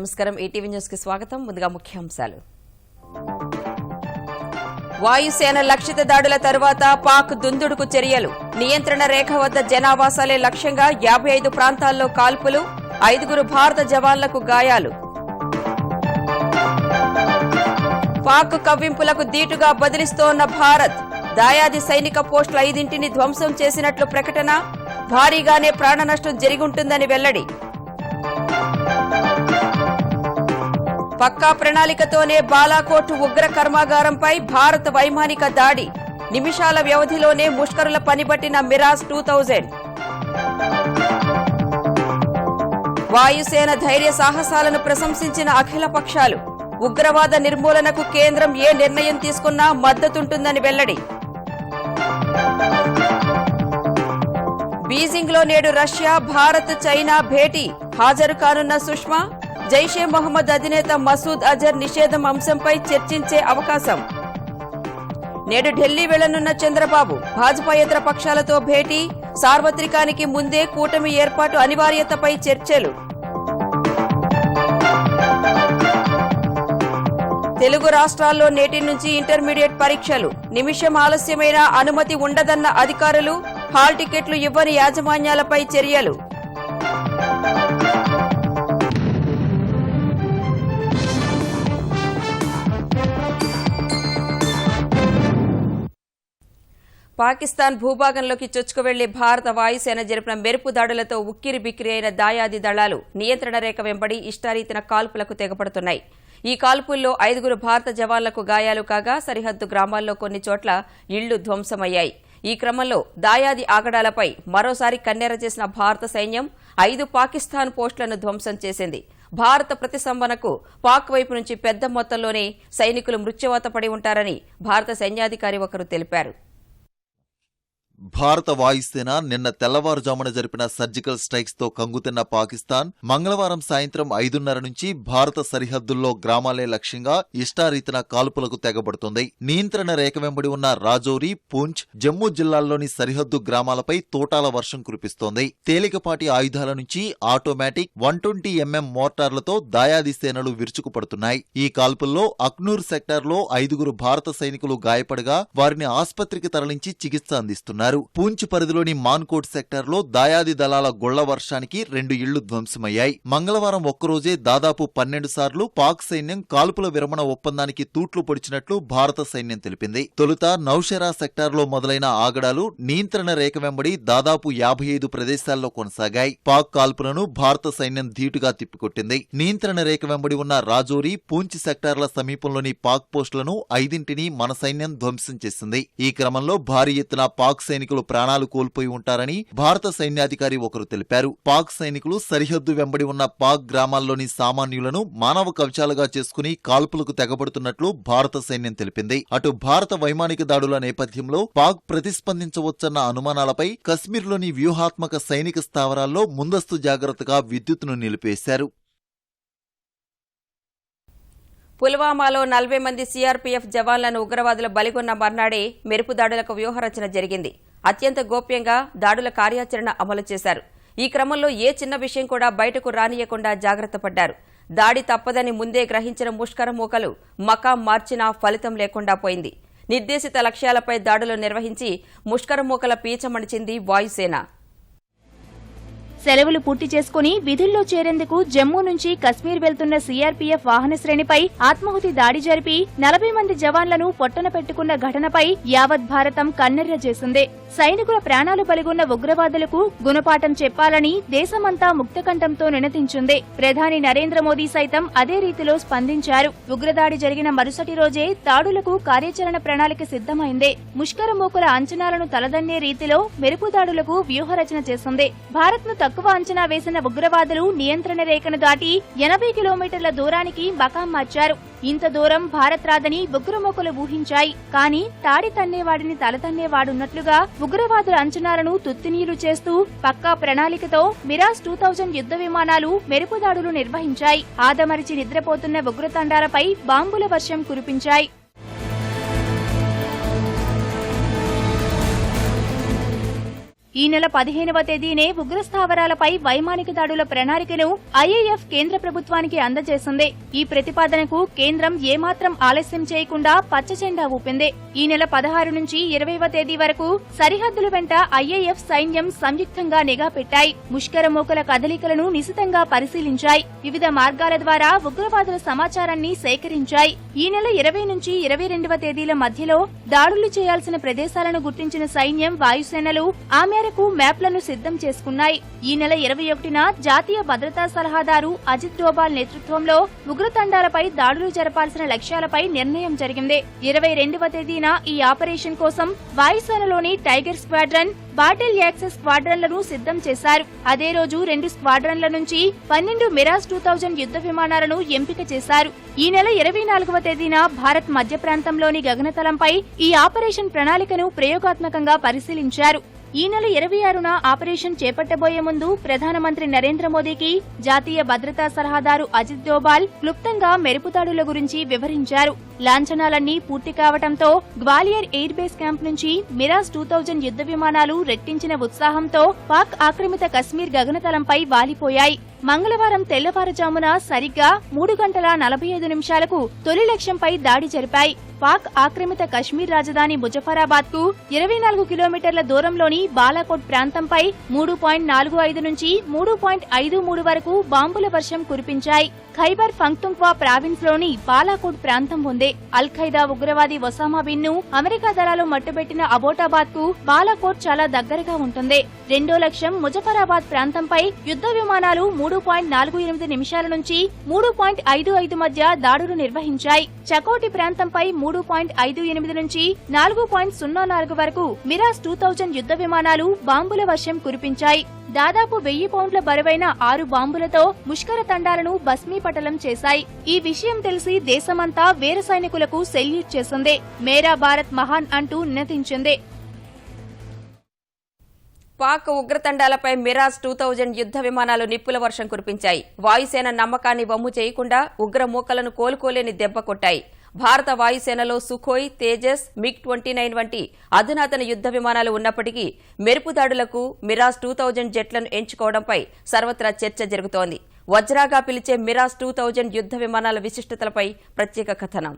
నమస్కారం. ETV news కి స్వాగతం. ముందుగా ముఖ్యాంశాలు. వాయుసేన లక్షిత దాడుల తర్వాత పాక్ దుందుడుకు చర్యలు. నియంత్రణ రేఖ వద్ద జనావాసాలే లక్ష్యంగా 55 ప్రాంతాల్లో కాల్పులు. 5 భారత జవాన్లకు గాయాలు. పాక్ కవ్వింపులకు దీటుగా బదిలిస్తోన్న భారత్. దాయాది సైనిక పోస్టుల 5ంటిని ధ్వంసం చేసినట్లు ప్రకటన. భారీగానే ప్రాణనష్టం జరిగుంటుందని వెల్లడి. పక్కా ప్రణాళికతోనే బాలాకోట్ ఉగ్ర కర్మాగారంపై భారత వైమానిక దాడి. నిమిషాల వ్యవధిలోనే ముష్కరుల పనిబట్టిన మిరాజ్ 2000. వాయుసేన ధైర్య సాహసాలను ప్రశంసించిన అఖిల పక్షాలు. ఉగ్రవాద నిర్మూలనకు కేంద్రం ఏ నిర్ణయం తీసుకున్నా మద్దతుంటుందని వెల్లడి. బీజింగ్లో నేడు రష్యా, భారత్, చైనా భేటీ. హాజరు కానున్న సుష్మా. జైషే మొహమ్మద్ అధినేత మసూద్ అజర్ నిషేధం అంశంపై చర్చించే అవకాశం. నేడు ఢిల్లీ వెళ్లనున్న చంద్రబాబు. భాజపాయేతర పక్షాలతో భేటీ. సార్వత్రికానికి ముందే కూటమి ఏర్పాటు అనివార్యతపై చర్చలు. తెలుగు రాష్ట్రాల్లో నేటి నుంచి ఇంటర్మీడియట్ పరీక్షలు. నిమిషం ఆలస్యమైన అనుమతి ఉండదన్న అధికారులు. హాల్ టికెట్లు ఇవ్వని యాజమాన్యాలపై చర్యలు. పాకిస్తాన్ భూభాగంలోకి చొచ్చుకు వెళ్లి భారత వాయుసేన జరిపిన మెరుపు దాడులతో ఉక్కిరి బిక్కిరి అయిన దాయాది దళాలు నియంత్రణ రేఖ వెంబడి ఇష్టారీతిన కాల్పులకు తెగపడుతున్నాయి. ఈ కాల్పుల్లో 5 భారత జవాన్లకు గాయాలు కాగా సరిహద్దు గ్రామాల్లో కొన్ని చోట్ల ఇళ్లు ధ్వంసమయ్యాయి. ఈ క్రమంలో దాయాది ఆగడాలపై మరోసారి కన్నెర చేసిన భారత సైన్యం 5 పాకిస్తాన్ పోస్టులను ధ్వంసం చేసింది. భారత ప్రతిస్పందనకు పాక్ వైపు నుంచి పెద్ద మొత్తంలోనే సైనికులు మృత్యువాత పడి ఉంటారని భారత సైన్యాధికారి ఒకరు తెలిపారు. భారత వాయుసేన నిన్న తెల్లవారుజామున జరిపిన సర్జికల్ స్ట్రైక్స్ తో కంగుతిన్న పాకిస్తాన్ మంగళవారం సాయంత్రం 5:30 నుంచి భారత సరిహద్దుల్లో గ్రామాలే లక్ష్యంగా ఇష్టారీతిన కాల్పులకు తెగబడుతోంది. నియంత్రణ రేఖ వెంబడి ఉన్న రాజౌరి, పూంచ్, జమ్మూ జిల్లాల్లోని సరిహద్దు గ్రామాలపై తోటాల వర్షం కురిపిస్తోంది. తేలికపాటి ఆయుధాల నుంచి ఆటోమేటిక్ 120 mm మోర్టార్లతో దాయాది సేనలు విరుచుకుపడుతున్నాయి. ఈ కాల్పుల్లో అక్నూర్ సెక్టార్లో 5 భారత సైనికులు గాయపడగా వారిని ఆస్పత్రికి తరలించి చికిత్స అందిస్తున్నారు. పూంచ్ పరిధిలోని మాన్కోట్ సెక్టార్లో దాయాది దళాల గొళ్ల వర్షానికి 2 ఇళ్లు ధ్వంసమయ్యాయి. మంగళవారం ఒక్కరోజే దాదాపు 12 సార్లు పాక్ సైన్యం కాల్పుల విరమణ ఒప్పందానికి తూట్లు పొడిచినట్లు భారత సైన్యం తెలిపింది. తొలుత నౌషెరా సెక్టార్లో మొదలైన ఆగడాలు నియంత్రణ రేఖ వెంబడి దాదాపు 55 ప్రదేశాల్లో కొనసాగాయి. పాక్ కాల్పులను భారత సైన్యం ధీటుగా తిప్పికొట్టింది. నియంత్రణ రేఖ వెంబడి ఉన్న రాజౌరి, పూంచ్ సెక్టార్ల సమీపంలోని పాక్ పోస్టులను 5ంటిని మన సైన్యం ధ్వంసం చేసింది. ఈ క్రమంలో భారీ ఎత్తున పాక్ సైనికులు ప్రాణాలు కోల్పోయి ఉంటారని భారత సైన్యాధికారి ఒకరు తెలిపారు. పాక్ సైనికులు సరిహద్దు వెంబడి ఉన్న పాక్ గ్రామాల్లోని సామాన్యులను మానవ కవచాలుగా చేసుకుని కాల్పులకు తెగబడుతున్నట్లు భారత సైన్యం తెలిపింది. అటు భారత వైమానిక దాడుల నేపథ్యంలో పాక్ ప్రతిస్పందించవచ్చన్న అనుమానాలపై కశ్మీర్లోని వ్యూహాత్మక సైనిక స్థావరాల్లో ముందస్తు జాగ్రత్తగా విద్యుత్తును నిలిపేశారు. పుల్వామాలో 40 మంది సీఆర్పీఎఫ్ జవాన్లను ఉగ్రవాదుల బలిగొన్న మర్నాడే మెరుపు దాడులకు వ్యూహరచన జరిగింది. అత్యంత గోప్యంగా దాడుల కార్యాచరణ అమలు చేశారు. ఈ క్రమంలో ఏ చిన్న విషయం కూడా బయటకు రానియకుండా జాగ్రత్త పడ్డారు. దాడి తప్పదని ముందే గ్రహించిన ముష్కర మూకలు మకాం మార్చినా ఫలితం లేకుండా పోయింది. నిర్దేశిత లక్ష్యాలపై దాడులు నిర్వహించి ముష్కర మూకల పీచమణిచింది వాయుసేన. సెలవులు పూర్తి చేసుకుని విధుల్లో చేరేందుకు జమ్మూ నుంచి కశ్మీర్ వెళ్తున్న సీఆర్పీఎఫ్ వాహన శ్రేణిపై ఆత్మాహుతి దాడి జరిపి 40 మంది జవాన్లను పొట్టన పెట్టుకున్న ఘటనపై యావత్ భారతం కన్నెర్ర చేసింది. సైనికుల ప్రాణాలు బలిగొన్న ఉగ్రవాదులకు గుణపాఠం చెప్పాలని దేశమంతా ముక్తకంఠంతో నినదించింది. ప్రధాని నరేంద్ర మోదీ సైతం అదే రీతిలో స్పందించారు. ఉగ్రదాడి జరిగిన మరుసటి రోజే దాడులకు కార్యాచరణ ప్రణాళిక సిద్దమైంది. ముష్కర మూకల అంచనాలను తలదన్నే రీతిలో మెరుపు దాడులకు వ్యూహరచన చేసింది. భారత్ ను తక్కువ అంచనా వేసిన ఉగ్రవాదులు నియంత్రణ రేఖను దాటి 80 కిలోమీటర్ల దూరానికి మకాం మార్చారు. ఇంత దూరం భారత్ రాదని ఉగ్రమూకలు ఊహించాయి. కానీ తాడి తన్నేవాడిని తల తన్నేవాడున్నట్లుగా ఉగ్రవాదుల అంచనాలను తుత్తినీరు చేస్తూ పక్కా ప్రణాళికతో మిరాజ్ 2000 యుద్ధ విమానాలు మెరుపు దాడులు నిర్వహించాయి. ఆదమరిచి నిద్రపోతున్న ఉగ్రతండాలపై బాంబుల వర్షం కురిపించాయి. ఈ నెల 15వ తేదీనే ఉగ్రస్థావరాలపై వైమానిక దాడుల ప్రణాళికను ఐఏఎఫ్ కేంద్ర ప్రభుత్వానికి అందజేసింది. ఈ ప్రతిపాదనకు కేంద్రం ఏమాత్రం ఆలస్యం చేయకుండా పచ్చజెండా ఊపింది. ఈ నెల 16 నుంచి 20వ తేదీ వరకు సరిహద్దుల వెంట ఐఏఎఫ్ సైన్యం సంయుక్తంగా నిఘా పెట్టాయి. ముష్కరమూకల కదలికలను నిశితంగా పరిశీలించాయి. వివిధ మార్గాల ద్వారా ఉగ్రవాదుల సమాచారాన్ని సేకరించాయి. ఈ నెల 20 నుంచి 22వ తేదీల మధ్యలో దాడులు చేయాల్సిన ప్రదేశాలను గుర్తించిన సైన్యం, వాయుసేనలు ఆ మేరకు మ్యాప్లను సిద్ధం చేసుకున్నాయి. ఈ నెల 21న జాతీయ భద్రతా సలహాదారు అజిత్ డోబాల్ నేతృత్వంలో ఉగ్రతండాలపై దాడులు జరపాల్సిన లక్ష్యాలపై నిర్ణయం జరిగింది. 22వ తేదీన ఈ ఆపరేషన్ కోసం వాయుసేనలోని టైగర్ స్క్వాడ్రన్, బాటిల్ యాక్సెస్ స్క్వాడ్రన్లను సిద్ధం చేశారు. అదే రోజు 2 స్క్వాడ్రన్ల నుంచి 12 మిరాజ్ 2000 యుద్ధ విమానాలను ఎంపిక చేశారు. ఈ నెల 24వ తేదీన భారత్ మధ్య ప్రాంతంలోని గగనతలంపై ఈ ఆపరేషన్ ప్రణాళికను ప్రయోగాత్మకంగా పరిశీలించారు. ఈ నెల 26న ఆపరేషన్ చేపట్టబోయే ముందు ప్రధానమంత్రి నరేంద్ర మోదీకి జాతీయ భద్రతా సలహాదారు అజిత్ డోబాల్ క్లుప్తంగా మెరుపుదాడుల గురించి వివరించారు. లాంఛనాలన్నీ పూర్తి కావడంతో గ్వాలియర్ ఎయిర్ బేస్ క్యాంప్ నుంచి మిరాజ్ 2000 యుద్ధ విమానాలు రెట్టించిన ఉత్సాహంతో పాక్ ఆక్రమిత కశ్మీర్ గగనతలంపై వాలిపోయాయి. మంగళవారం తెల్లవారుజామున సరిగ్గా 3:45 తొలి లక్ష్యంపై దాడి జరిపాయి. పాక్ ఆక్రమిత కశ్మీర్ రాజధాని ముజఫరాబాద్ కు 24 కిలోమీటర్ల దూరంలోని బాలాకోట్ ప్రాంతంపై 3.45 నుంచి 3.53 వరకు బాంబుల వర్షం కురిపించాయి. ఖైబర్ పఖ్తూన్ఖ్వా ప్రావిన్స్ లోని బాలాకోట్ ప్రాంతం ఉంది. అల్ ఖైదా ఉగ్రవాది ఒసామా బిన్ ను అమెరికా దళాలు మట్టుబెట్టిన అబోటాబాద్ కు బాలాకోట్ చాలా దగ్గరగా ఉంటుంది. రెండో లక్ష్యం ముజఫరాబాద్ ప్రాంతంపై యుద్ధ విమానాలు 3.48 నిమిషాల నుంచి 3.55 మధ్య దాడులు నిర్వహించాయి. చకోటి ప్రాంతంపై 3.58 నుంచి 4.04 వరకు మిరాజ్ 2000 యుద్ధ విమానాలు బాంబుల వర్షం కురిపించాయి. దాదాపు 1000 పౌండ్ల బరువైన 6 బాంబులతో ముష్కర తండాలను భస్మీపటలం చేశాయి. ఈ విషయం తెలిసి దేశమంతా వీర సైనికులకు సెల్యూట్ చేసింది. మేరా భారత్ మహాన్ అంటూ నినదించింది. పాక్ ఉగ్రతండాలపై మిరాజ్ 2000 యుద్ధ విమానాలు నిప్పుల వర్షం కురిపించాయి. వాయుసేన నమ్మకాన్ని వమ్ము చేయకుండా ఉగ్రమూకలను కోలుకోలేని దెబ్బ కొట్టాయి. భారత వాయుసేనలో సుఖోయ్, తేజస్, మిగ్-29 వంటి అధునాతన యుద్ధ విమానాలు ఉన్నప్పటికీ మెరుపుదాడులకు మిరాజ్ 2000 జెట్లను ఎంచుకోవడంపై సర్వత్రా చర్చ జరుగుతోంది. వజ్రాగా పిలిచే మిరాజ్ 2000 యుద్ధ విమానాల విశిష్టతలపై ప్రత్యేక కథనం.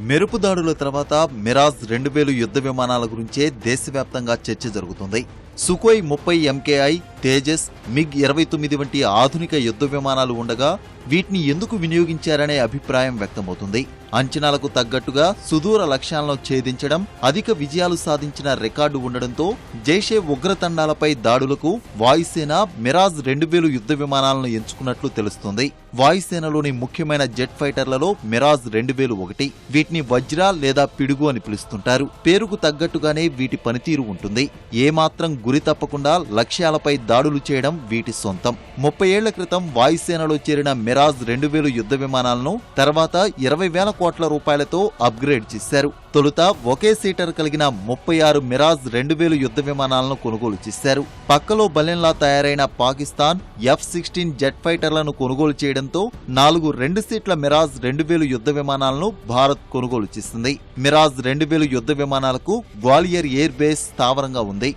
మెరుపుదాడుల తర్వాత మిరాజ్ 2000 యుద్ధ విమానాల గురించే దేశవ్యాప్తంగా చర్చ జరుగుతుంది. సుఖోయ్ 30 MKI, తేజస్, మిగ్-29 వంటి ఆధునిక యుద్ధ విమానాలు ఉండగా వీటిని ఎందుకు వినియోగించారనే అభిప్రాయం వ్యక్తమవుతుంది. అంచనాలకు తగ్గట్టుగా సుదూర లక్ష్యాలను ఛేదించడం, అధిక విజయాలు సాధించిన రికార్డు ఉండడంతో జైషే ఉగ్రతండాలపై దాడులకు వాయుసేన మిరాజ్ 2000 యుద్ధ విమానాలను ఎంచుకున్నట్లు తెలుస్తుంది. వాయుసేనలోని ముఖ్యమైన జెట్ ఫైటర్లలో మిరాజ్ 2000 ఒకటి. వీటిని వజ్ర లేదా పిడుగు అని పిలుస్తుంటారు. పేరుకు తగ్గట్టుగానే వీటి పనితీరు ఉంటుంది. ఏమాత్రం గురి తప్పకుండా లక్ష్యాలపై దాడులు చేయడం వీటి సొంతం. 30 ఏళ్ల క్రితం వాయుసేనలో చేరిన మిరాజ్ 2000 యుద్ధ విమానాలను తర్వాత 20,000 కోట్ల రూపాయలతో అప్గ్రేడ్ చేశారు. తొలుత ఒకే సీటర్ కలిగిన 36 మిరాజ్ 2000 యుద్ధ విమానాలను కొనుగోలు చేశారు. పక్కలో బలెన్లా తయారైన పాకిస్తాన్ F-16 జెట్ ఫైటర్లను కొనుగోలు చేయడంతో 4 2 సీట్ల మిరాజ్ 2000 యుద్ధ విమానాలను భారత్ కొనుగోలు చేసింది. మిరాజ్ 2000 యుద్ధ విమానాలకు గ్వాలియర్ ఎయిర్ బేస్ స్థావరంగా ఉంది.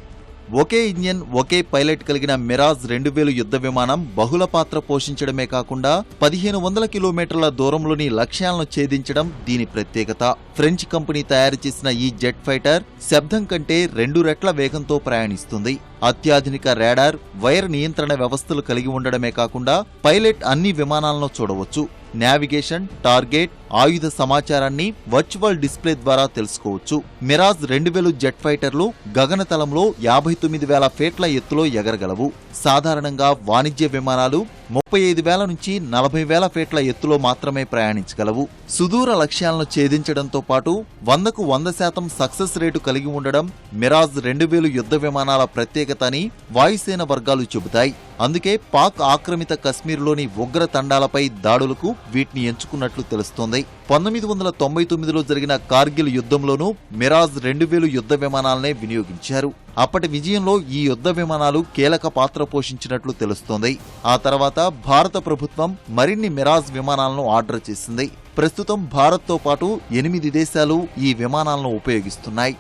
ఒకే ఇంజన్, ఒకే పైలట్ కలిగిన మిరాజ్ 2000 యుద్ధ విమానం బహుళ పాత్ర పోషించడమే కాకుండా 1500 కిలోమీటర్ల దూరంలోని లక్ష్యాలను ఛేదించడం దీని ప్రత్యేకత. ఫ్రెంచ్ కంపెనీ తయారు చేసిన ఈ జెట్ ఫైటర్ శబ్దం కంటే 2 రెట్ల వేగంతో ప్రయాణిస్తుంది. అత్యాధునిక రాడార్, వైర్ నియంత్రణ వ్యవస్థలు కలిగి ఉండడమే కాకుండా పైలట్ అన్ని విమానాలను చూడవచ్చు. నావిగేషన్, టార్గెట్, ఆయుధ సమాచారాన్ని వర్చువల్ డిస్ప్లే ద్వారా తెలుసుకోవచ్చు. మిరాజ్ 2000 జెట్ ఫైటర్లు గగనతలంలో 59,000 ఫీట్ల ఎత్తులో ఎగరగలవు. సాధారణంగా వాణిజ్య విమానాలు 35,000 నుంచి 40,000 ఫీట్ల ఎత్తులో మాత్రమే ప్రయాణించగలవు. సుదూర లక్ష్యాలను ఛేదించడంతో పాటు 100కు 100% సక్సెస్ రేటు కలిగి ఉండడం మిరాజ్ 2000 యుద్ధ విమానాల ప్రత్యేకత అని వాయుసేన వర్గాలు చెబుతాయి. అందుకే పాక్ ఆక్రమిత కశ్మీర్లోని ఉగ్ర తండాలపై దాడులకు వీటిని ఎంచుకున్నట్లు తెలుస్తోంది. 1999లో జరిగిన కార్గిల్ యుద్ధంలోనూ మిరాజ్ 2000 యుద్ధ విమానాలనే వినియోగించారు. అప్పటి విజయంలో ఈ యుద్ధ విమానాలు కీలక పాత్ర పోషించినట్లు తెలుస్తోంది. ఆ తర్వాత భారత ప్రభుత్వం మరిన్ని మిరాజ్ విమానాలను ఆర్డర్ చేసింది. ప్రస్తుతం భారత్తో పాటు 8 దేశాలు ఈ విమానాలను ఉపయోగిస్తున్నాయి.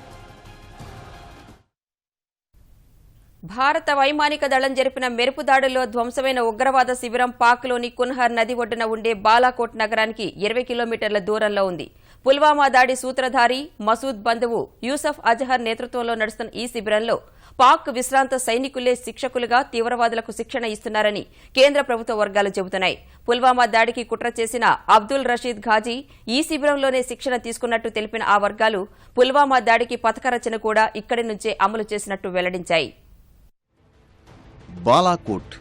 భారత వైమానిక దళం జరిపిన మెరుపు దాడుల్లో ధ్వంసమైన ఉగ్రవాద శిబిరం పాక్లోని కున్హర్ నది ఒడ్డున ఉండే బాలాకోట్ నగరానికి 20 కిలోమీటర్ల దూరంలో ఉంది. పుల్వామా దాడి సూత్రధారి మసూద్ బంధువు యూసఫ్ అజహర్ నేతృత్వంలో నడుస్తున్న ఈ శిబిరంలో పాక్ విశ్రాంత సైనికులే శిక్షకులుగా తీవ్రవాదులకు శిక్షణ ఇస్తున్నారని కేంద్ర ప్రభుత్వ వర్గాలు చెబుతున్నాయి. పుల్వామా దాడికి కుట్ర చేసిన అబ్దుల్ రషీద్ ఘాజీ ఈ శిబిరంలోనే శిక్షణ తీసుకున్నట్టు తెలిపిన ఆ వర్గాలు పుల్వామా దాడికి పథకరచన కూడా ఇక్కడి నుంచే అమలు చేసినట్టు వెల్లడించాయి. బాలాకోట్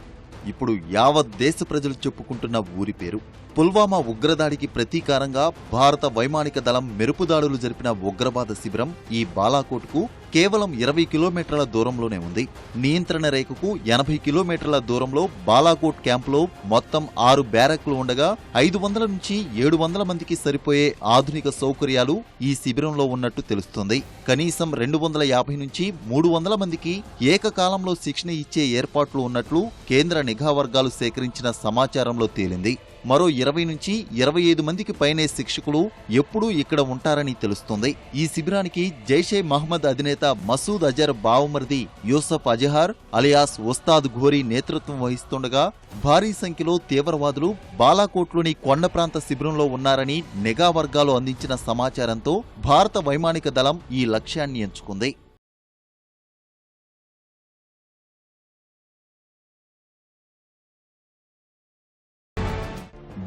ఇప్పుడు యావత్ దేశ ప్రజలు చెప్పుకుంటున్న ఊరి పేరు. పుల్వామా ఉగ్రదాడికి ప్రతీకారంగా భారత వైమానిక దళం మెరుపుదాడులు జరిపిన ఉగ్రవాద శిబిరం ఈ బాలాకోట్కు కేవలం 20 కిలోమీటర్ల దూరంలోనే ఉంది. నియంత్రణ రేఖకు 80 కిలోమీటర్ల దూరంలో బాలాకోట్ క్యాంపులో మొత్తం 6 బ్యారక్లు ఉండగా 500 నుంచి 700 మందికి సరిపోయే ఆధునిక సౌకర్యాలు ఈ శిబిరంలో ఉన్నట్టు తెలుస్తోంది. కనీసం 250 నుంచి 300 మందికి ఏకకాలంలో శిక్షణ ఇచ్చే ఏర్పాట్లు ఉన్నట్లు కేంద్ర నిఘా వర్గాలు సేకరించిన సమాచారంలో తేలింది. మరో 20 నుంచి 25 మందికి పైనే శిక్షకులు ఎప్పుడూ ఇక్కడ ఉంటారని తెలుస్తోంది. ఈ శిబిరానికి జైషే మహ్మద్ అధినేత మసూద్ అజర్ బావమరిది యూసఫ్ అజహర్ అలియాస్ ఉస్తాద్ ఘోరీ నేతృత్వం వహిస్తుండగా భారీ సంఖ్యలో తీవ్రవాదులు బాలాకోట్లోని కొండ ప్రాంత శిబిరంలో ఉన్నారని నిఘా వర్గాలు అందించిన సమాచారంతో భారత వైమానిక దళం ఈ లక్ష్యాన్ని ఎంచుకుంది.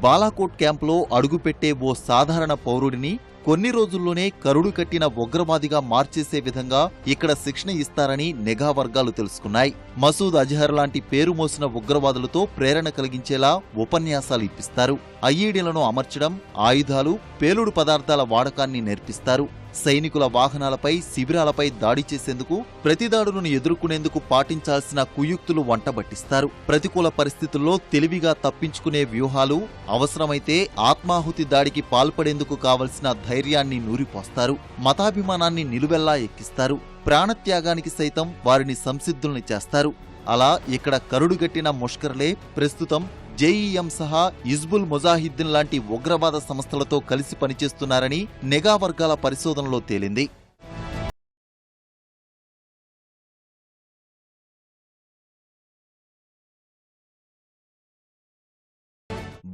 బాలాకోట్ క్యాంపులో అడుగుపెట్టే ఓ సాధారణ పౌరుడిని కొన్ని రోజుల్లోనే కరుడు కట్టిన ఉగ్రవాదిగా మార్చేసే విధంగా ఇక్కడ శిక్షణ ఇస్తారని నిఘా వర్గాలు తెలుసుకున్నాయి. మసూద్ అజహర్ లాంటి పేరు మోసిన ఉగ్రవాదులతో ప్రేరణ కలిగించేలా ఉపన్యాసాలు ఇప్పిస్తారు. ఐఈడీలను అమర్చడం, ఆయుధాలు, పేలుడు పదార్థాల వాడకాన్ని నేర్పిస్తారు. సైనికుల వాహనాలపై, శిబిరాలపై దాడి చేసేందుకు, ప్రతిదాడులను ఎదుర్కొనేందుకు పాటించాల్సిన కుయుక్తులు వంటబట్టిస్తారు. ప్రతికూల పరిస్థితుల్లో తెలివిగా తప్పించుకునే వ్యూహాలు, అవసరమైతే ఆత్మాహుతి దాడికి పాల్పడేందుకు కావలసిన ధైర్యాన్ని నూరిపోస్తారు. మతాభిమానాన్ని నిలువెల్లా ఎక్కిస్తారు. ప్రాణత్యాగానికి సైతం వారిని సంసిద్ధుల్ని చేస్తారు. అలా ఇక్కడ కరుడుగట్టిన ముష్కర్లే ప్రస్తుతం జేఈఎం సహా హిజ్బుల్ ముజాహిద్దీన్ లాంటి ఉగ్రవాద సంస్థలతో కలిసి పనిచేస్తున్నారని నిఘా వర్గాల పరిశోధనలో తేలింది.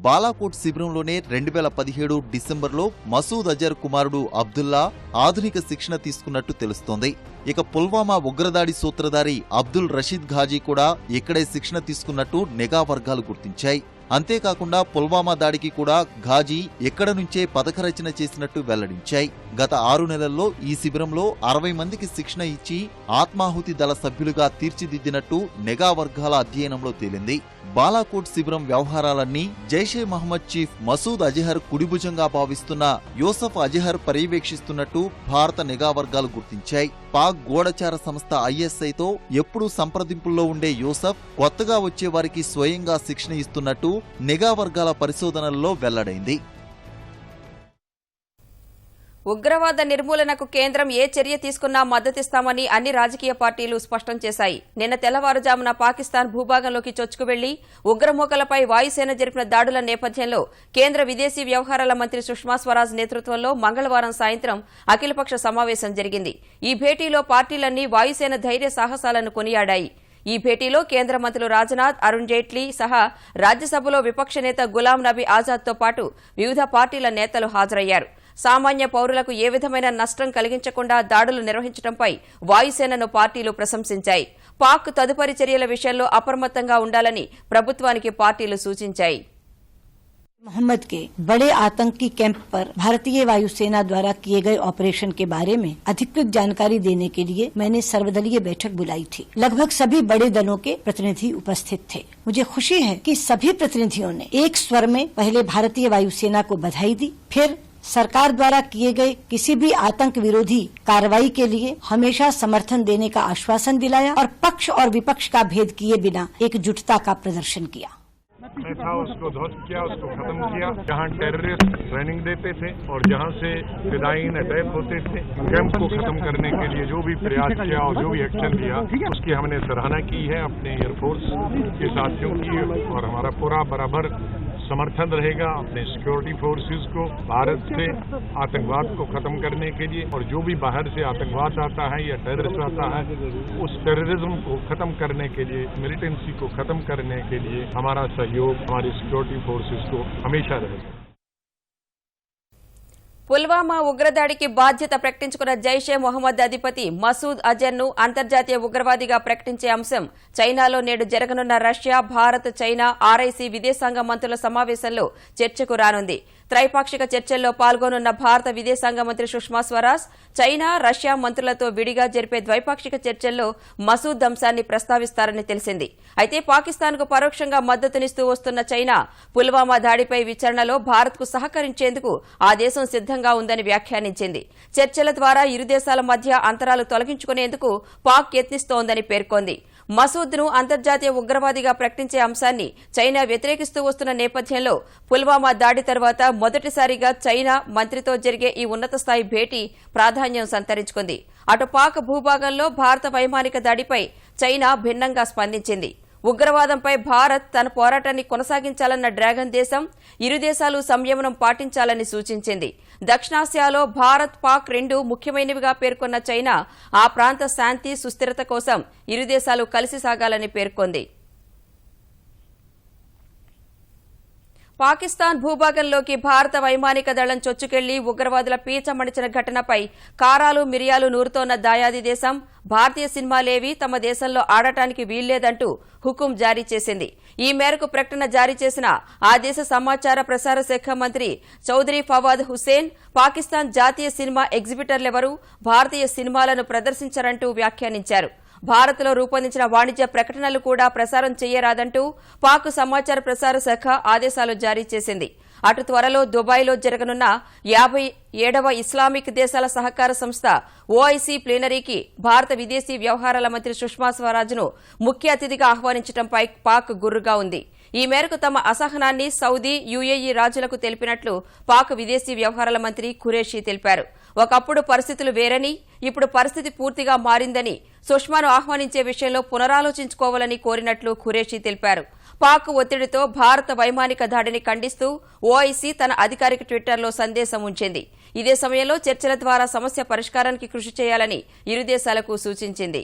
బాలాకోట్ శిబిరంలోనే 2017 డిసెంబర్లో మసూద్ అజర్ కుమారుడు అబ్దుల్లా ఆధునిక శిక్షణ తీసుకున్నట్టు తెలుస్తోంది. ఇక పుల్వామా ఉగ్రదాడి సూత్రధారి అబ్దుల్ రషీద్ ఘాజీ కూడా ఇక్కడే శిక్షణ తీసుకున్నట్టు నిఘా వర్గాలు గుర్తించాయి. అంతేకాకుండా పుల్వామా దాడికి కూడా ఘాజీ ఇక్కడ నుంచే పథకరచన చేసినట్టు వెల్లడించాయి. గత 6 నెలల్లో ఈ శిబిరంలో 60 మందికి శిక్షణ ఇచ్చి ఆత్మాహుతి దళ సభ్యులుగా తీర్చిదిద్దినట్టు నిఘా వర్గాల అధ్యయనంలో తేలింది. బాలాకోట్ శిబిరం వ్యవహారాలన్నీ జైషే మహ్మద్ చీఫ్ మసూద్ అజహర్ కుడిభుజంగా భావిస్తున్న యూసఫ్ అజహర్ పర్యవేక్షిస్తున్నట్టు భారత నిఘా వర్గాలు గుర్తించాయి. పాక్ గూఢచార సంస్థ ఐఎస్ఐతో ఎప్పుడూ సంప్రదింపుల్లో ఉండే యూసఫ్ కొత్తగా వచ్చే వారికి స్వయంగా శిక్షణ ఇస్తున్నట్టు నిఘా వర్గాల పరిశోధనల్లో వెల్లడైంది. ఉగ్రవాద నిర్మూలనకు కేంద్రం ఏ చర్య తీసుకున్నా మద్దతిస్తామని అన్ని రాజకీయ పార్టీలు స్పష్టం చేశాయి. నిన్న తెల్లవారుజామున పాకిస్తాన్ భూభాగంలోకి చొచ్చుకువెళ్లి ఉగ్రమూకలపై వాయుసేన జరిపిన దాడుల నేపథ్యంలో కేంద్ర విదేశీ వ్యవహారాల మంత్రి సుష్మా స్వరాజ్ నేతృత్వంలో మంగళవారం సాయంత్రం అఖిలపక్ష సమావేశం జరిగింది. ఈ భేటీలో పార్టీలన్నీ వాయుసేన ధైర్య సాహసాలను కొనియాడాయి. ఈ భేటీలో కేంద్ర మంత్రులు రాజ్నాథ్, అరుణ్ జైట్లీ సహా రాజ్యసభలో విపక్ష నేత గులాం నబీ ఆజాద్తో పాటు వివిధ పార్టీల నేతలు హాజరయ్యారు. సామాన్య పౌరులకు ఏ విధమైన నష్టం కలిగించకుండా దాడులు నిర్వహించడంపై వాయుసేనను పార్టీలు ప్రశంసించాయి. పాక్ తదుపరి చర్యల విషయంలో అప్రమత్తంగా ఉండాలని ప్రభుత్వానికి పార్టీలు సూచించాయి. मोहम्मद के बड़े आतंकी कैंप पर भारतीय वायुसेना द्वारा किए गए ऑपरेशन के बारे में अधिकृत जानकारी देने के लिए मैंने सर्वदलीय बैठक बुलाई थी। लगभग सभी बड़े दलों के प्रतिनिधि उपस्थित थे। मुझे खुशी है कि सभी प्रतिनिधियों ने एक स्वर में पहले भारतीय वायुसेना को बधाई दी, फिर सरकार द्वारा किए गए किसी भी आतंक विरोधी कार्रवाई के लिए हमेशा समर्थन देने का आश्वासन दिलाया और पक्ष और विपक्ष का भेद किए बिना एकजुटता का प्रदर्शन किया। मैं था उसको ध्वस्त किया, उसको खत्म किया। जहां टेररिस्ट ट्रेनिंग देते थे और जहां से फिदायीन अटैक होते थे, कैंप को खत्म करने के लिए जो भी प्रयास किया और जो भी एक्शन लिया उसकी हमने सराहना की है अपने एयरफोर्स के साथियों की, और हमारा पूरा बराबर समर्थन रहेगा अपने सिक्योरिटी फोर्सेस को भारत से आतंकवाद को खत्म करने के लिए, और जो भी बाहर से आतंकवाद आता है या टेररिस्ट आता है उस टेररिज्म को खत्म करने के लिए, मिलिटेंसी को खत्म करने के लिए हमारा सहयोग हमारी सिक्योरिटी फोर्सेस को हमेशा रहेगा। పుల్వామా ఉగ్రదాడికి బాధ్యత ప్రకటించుకున్న జైషే మొహమ్మద్ అధిపతి మసూద్ అజర్ను అంతర్జాతీయ ఉగ్రవాదిగా ప్రకటించే అంశం చైనాలో నేడు జరగనున్న రష్యా, భారత్, చైనా ఆర్ఐసీ విదేశాంగ మంత్రుల సమావేశంలో చర్చకు రానుంది. త్రైపాక్షిక చర్చల్లో పాల్గొనున్న భారత విదేశాంగ మంత్రి సుష్మా స్వరాజ్ చైనా, రష్యా మంత్రులతో విడిగా జరిపే ద్వైపాక్షిక చర్చల్లో మసూద్ అంశాన్ని ప్రస్తావిస్తారని తెలిసింది. అయితే పాకిస్తాన్కు పరోక్షంగా మద్దతునిస్తూ వస్తున్న చైనా పుల్వామా దాడిపై విచారణలో భారత్కు సహకరించేందుకు ఆ దేశం సిద్దంగా ఉందని వ్యాఖ్యానించింది. చర్చల ద్వారా ఇరు దేశాల మధ్య అంతరాలు తొలగించుకునేందుకు పాక్ యత్నిస్తోందని పేర్కొంది. మసూద్ను అంతర్జాతీయ ఉగ్రవాదిగా ప్రకటించే అంశాన్ని చైనా వ్యతిరేకిస్తూ వస్తున్న నేపథ్యంలో పుల్వామా దాడి తర్వాత మొదటిసారిగా చైనా మంత్రితో జరిగే ఈ ఉన్నత స్థాయి భేటీ ప్రాధాన్యం సంతరించుకుంది. అటు పాక్ భూభాగంలో భారత వైమానిక దాడిపై చైనా భిన్నంగా స్పందించింది. ఉగ్రవాదంపై భారత్ తన పోరాటాన్ని కొనసాగించాలన్న డ్రాగన్ దేశం ఇరు దేశాలు సంయమనం పాటించాలని సూచించింది. దక్షిణాసియాలో భారత్, పాక్ రెండు ముఖ్యమైనవిగా పేర్కొన్న చైనా ఆ ప్రాంత శాంతి, సుస్థిరత కోసం ఇరు దేశాలు కలిసి సాగాలని పేర్కొంది. పాకిస్తాన్ భూభాగంలోకి భారత వైమానిక దళం చొచ్చుకెళ్లి ఉగ్రవాదుల పీచమణిచిన ఘటనపై కారాలు మిరియాలు నూరుతోన్న దాయాది దేశం భారతీయ సినిమాలేవీ తమ దేశంలో ఆడటానికి వీల్లేదంటూ హుకుం జారీ చేసింది. ఈ మేరకు ప్రకటన జారీ చేసిన ఆ దేశ సమాచార ప్రసార శాఖ మంత్రి చౌదరి ఫవాద్ హుసేన్ పాకిస్తాన్ జాతీయ సినిమా ఎగ్జిబిటర్లెవరూ భారతీయ సినిమాలను ప్రదర్శించరంటూ వ్యాఖ్యానించారు. భారత్లో రూపొందించిన వాణిజ్య ప్రకటనలు కూడా ప్రసారం చేయరాదంటూ పాక్ సమాచార ప్రసార శాఖ ఆదేశాలు జారీ చేసింది. అటు త్వరలో దుబాయ్లో జరగనున్న 57వ ఇస్లామిక్ దేశాల సహకార సంస్థ ఓఐసీ ప్లీనరీకి భారత విదేశీ వ్యవహారాల మంత్రి సుష్మా స్వరాజ్ను ముఖ్య అతిథిగా ఆహ్వానించడంపై పాక్ గుర్రుగా ఉంది. ఈ మేరకు తమ అసహనాన్ని సౌదీ, యుఏఈ రాజులకు తెలిపినట్లు పాక్ విదేశీ వ్యవహారాల మంత్రి ఖురేషీ తెలిపారు. ఒకప్పుడు పరిస్థితులు వేరని, ఇప్పుడు పరిస్థితి పూర్తిగా మారిందని సుష్మాను ఆహ్వానించే విషయంలో పునరాలోచించుకోవాలని కోరినట్లు ఖురేషీ తెలిపారు. పాక్ ఒత్తిడితో భారత వైమానిక దాడిని ఖండిస్తూ ఓఐసీ తన అధికారిక ట్విట్టర్లో సందేశం ఉంచింది. ఇదే సమయంలో చర్చల ద్వారా సమస్య పరిష్కారానికి కృషి చేయాలని ఇరు దేశాలకు సూచించింది.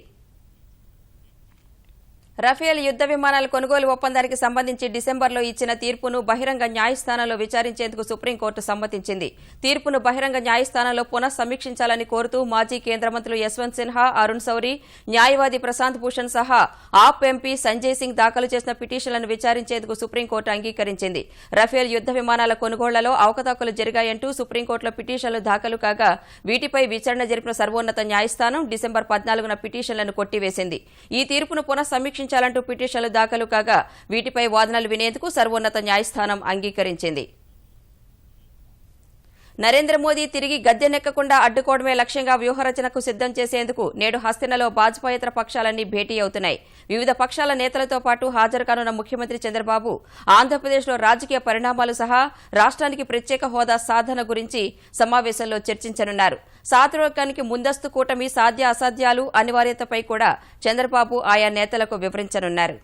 రఫేల్ యుద్ద విమానాల కొనుగోలు ఒప్పందానికి సంబంధించి డిసెంబర్లో ఇచ్చిన తీర్పును బహిరంగ న్యాయస్థానంలో విచారించేందుకు సుప్రీంకోర్టు సమ్మతించింది. తీర్పును బహిరంగ న్యాయస్థానంలో పునః సమీక్షించాలని కోరుతూ మాజీ కేంద్ర మంత్రులు యశ్వంత్ సిన్హా, అరుణ్ శౌరి, న్యాయవాది ప్రశాంత్ భూషణ్ సహా ఆప్ ఎంపీ సంజయ్ సింగ్ దాఖలు చేసిన పిటిషన్లను విచారించేందుకు సుప్రీంకోర్టు అంగీకరించింది. రఫేల్ యుద్ద విమానాల కొనుగోళ్లలో అవకతవకలు జరిగాయంటూ సుప్రీంకోర్టులో పిటిషన్లు దాఖలు కాగా వీటిపై విచారణ జరిపిన సర్వోన్నత న్యాయస్థానం డిసెంబర్ 14న పిటిషన్లను కొట్టివేసింది. ఈ తీర్పును పునః సమీక్షించాలంటూ పిటిషన్లు దాఖలు కాగా వీటిపై వాదనలు వినేందుకు సర్వోన్నత న్యాయస్థానం అంగీకరించింది. నరేంద్ర మోదీ తిరిగి గద్దెనెక్కకుండా అడ్డుకోవడమే లక్ష్యంగా వ్యూహరచనకు సిద్దం చేసేందుకు నేడు హస్తినలో భాజపాయేతర పక్షాలన్నీ భేటీ అవుతున్నాయి. వివిధ పక్షాల నేతలతో పాటు హాజరు కానున్న ముఖ్యమంత్రి చంద్రబాబు ఆంధ్రప్రదేశ్లో రాజకీయ పరిణామాలు సహా రాష్ట్రానికి ప్రత్యేక హోదా సాధన గురించి సమావేశంలో చర్చించనున్నారు. సాత్వికానికి ముందస్తు కూటమి సాధ్య అసాధ్యాలు, అనివార్యతపై కూడా చంద్రబాబు ఆయా నేతలకు వివరించనున్నారు.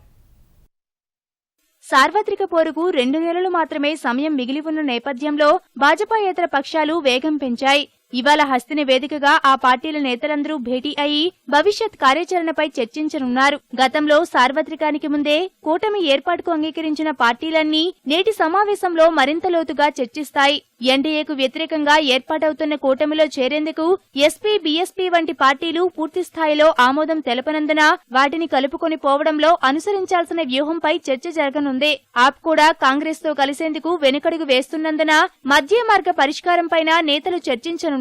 సార్వత్రిక పోరుకు 2 నెలలు మాత్రమే సమయం మిగిలి ఉన్న నేపథ్యంలో భాజపాయేతర పక్షాలు వేగం పెంచాయి. ఇవాళ హస్తిని వేదికగా ఆ పార్టీల నేతలందరూ భేటీ అయి భవిష్యత్ కార్యాచరణపై చర్చించనున్నారు. గతంలో సార్వత్రికానికి ముందే కూటమి ఏర్పాటుకు అంగీకరించిన పార్టీలన్నీ నేటి సమావేశంలో మరింత లోతుగా చర్చిస్తాయి. ఎన్డీఏకు వ్యతిరేకంగా ఏర్పాటవుతున్న కూటమిలో చేరేందుకు ఎస్పీ, బీఎస్పీ వంటి పార్టీలు పూర్తిస్థాయిలో ఆమోదం తెలపనందున వాటిని కలుపుకొని పోవడంలో అనుసరించాల్సిన వ్యూహంపై చర్చ జరగనుంది. ఆప్ కూడా కాంగ్రెస్ తో కలిసేందుకు వెనుకడుగు వేస్తున్నందున మధ్య మార్గ పరిష్కారంపైన నేతలు చర్చించనున్నారు.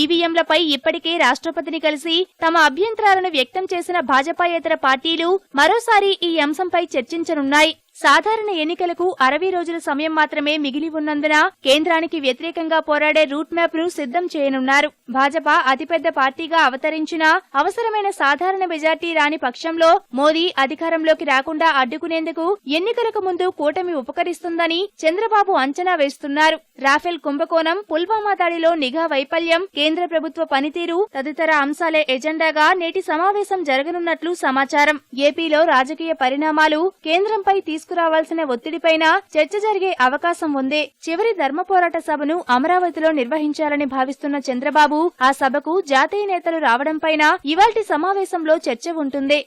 ఈవీఎంలపై ఇప్పటికే రాష్ట్రపతిని కలిసి తమ అభ్యంతరాలను వ్యక్తం చేసిన భాజపాయేతర పార్టీలు మరోసారి ఈ అంశంపై చర్చించనున్నాయి. సాధారణ ఎన్నికలకు 60 రోజుల సమయం మాత్రమే మిగిలి ఉన్నందున కేంద్రానికి వ్యతిరేకంగా పోరాడే రూట్ మ్యాప్ ను సిద్దం చేయనున్నారు. భాజపా అతిపెద్ద పార్టీగా అవతరించినా అవసరమైన సాధారణ మెజార్టీ రాని పక్షంలో మోదీ అధికారంలోకి రాకుండా అడ్డుకునేందుకు ఎన్నికలకు ముందు కూటమి ఉపకరిస్తుందని చంద్రబాబు అంచనా వేస్తున్నారు. రాఫెల్ కుంభకోణం, పుల్వామా దాడిలో నిఘా వైఫల్యం, కేంద్ర ప్రభుత్వ పనితీరు తదితర అంశాలే ఎజెండాగా నేటి సమావేశం జరగనున్నట్లు సమాచారం. ఏపీలో రాజకీయ పరిణామాలు, కేంద్రంపై తీసుకున్న తీసుకురావాల్సిన ఒత్తిడిపైన చర్చ జరిగే అవకాశం ఉంది. చివరి ధర్మ పోరాట సభను అమరావతిలో నిర్వహించాలని భావిస్తున్న చంద్రబాబు ఆ సభకు జాతీయ నేతలు రావడంపైన ఇవాల్టి సమావేశంలో చర్చ ఉంటుంది.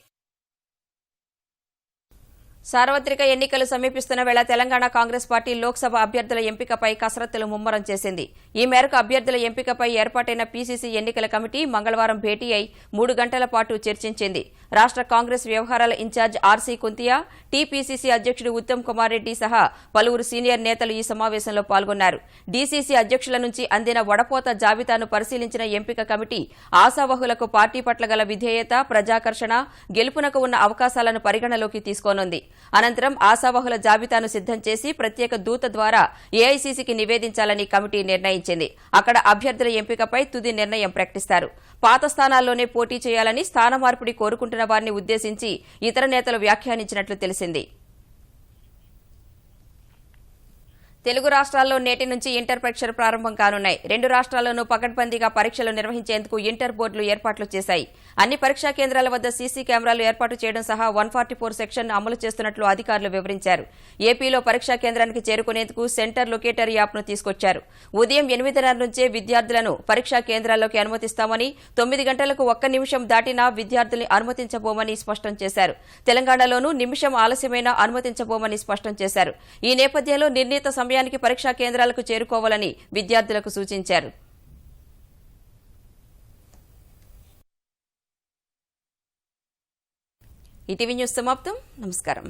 సార్వత్రిక ఎన్నికలు సమీపిస్తున్న వేళ తెలంగాణ కాంగ్రెస్ పార్టీ లోక్సభ అభ్యర్థుల ఎంపికపై కసరత్తులు ముమ్మరం చేసింది. ఈ మేరకు అభ్యర్థుల ఎంపికపై ఏర్పాటైన పీసీసీ ఎన్నికల కమిటీ మంగళవారం భేటీ అయి 3 గంటల పాటు చర్చించింది. రాష్ట్ర కాంగ్రెస్ వ్యవహారాల ఇన్ఛార్జ్ ఆర్సీ కుంతియా, టీపీసీసీ అధ్యక్షుడు ఉత్తమ్ కుమార్ రెడ్డి సహా పలువురు సీనియర్ నేతలు ఈ సమావేశంలో పాల్గొన్నారు. డీసీసీ అధ్యక్షుల నుంచి అందిన వడపోత జాబితాను పరిశీలించిన ఎంపిక కమిటీ ఆశావహులకు పార్టీ పట్ల గల విధేయత, ప్రజాకర్షణ, గెలుపునకు ఉన్న అవకాశాలను పరిగణలోకి తీసుకోనుంది. అనంతరం ఆశావహుల జాబితాను సిద్దం చేసి ప్రత్యేక దూత ద్వారా ఏఐసీసీకి నివేదించాలని కమిటీ నిర్ణయించింది. అక్కడ అభ్యర్థుల ఎంపికపై తుది నిర్ణయం ప్రకటిస్తారు. పాత స్థానాల్లోనే పోటీ చేయాలని స్థాన మార్పిడి కోరుకుంటున్న వారిని ఉద్దేశించి ఇతర నేతలు వ్యాఖ్యానించినట్లు తెలిసింది. తెలుగు రాష్ట్రాల్లో నేటి నుంచి ఇంటర్ పరీక్షలు ప్రారంభం కానున్నాయి. 2 రాష్ట్రాల్లోనూ పకడ్బందీగా పరీక్షలు నిర్వహించేందుకు ఇంటర్ బోర్డులు ఏర్పాట్లు చేశాయి. అన్ని పరీక్షా కేంద్రాల వద్ద సీసీ కెమెరాలు ఏర్పాటు చేయడం సహా 144 సెక్షన్ అమలు చేస్తున్నట్లు అధికారులు వివరించారు. ఏపీలో పరీక్షా కేంద్రానికి చేరుకునేందుకు సెంటర్ లొకేటర్ యాప్ను తీసుకొచ్చారు. ఉదయం 8:30 నుంచే విద్యార్థులను పరీక్షా కేంద్రాల్లోకి అనుమతిస్తామని, 9 గంటలకు 1 నిమిషం దాటినా విద్యార్థుల్ని అనుమతించబోమని స్పష్టం చేశారు. తెలంగాణలోనూ నిమిషం ఆలస్యమైనా అనుమతించబోమని స్పష్టం చేశారు. ఈ నేపథ్యంలో నిర్ణీత సమయానికి పరీక్షా కేంద్రాలకు చేరుకోవాలని విద్యార్థులకు సూచించారు. ఈటీవీ న్యూస్ సమాప్తం. నమస్కారం.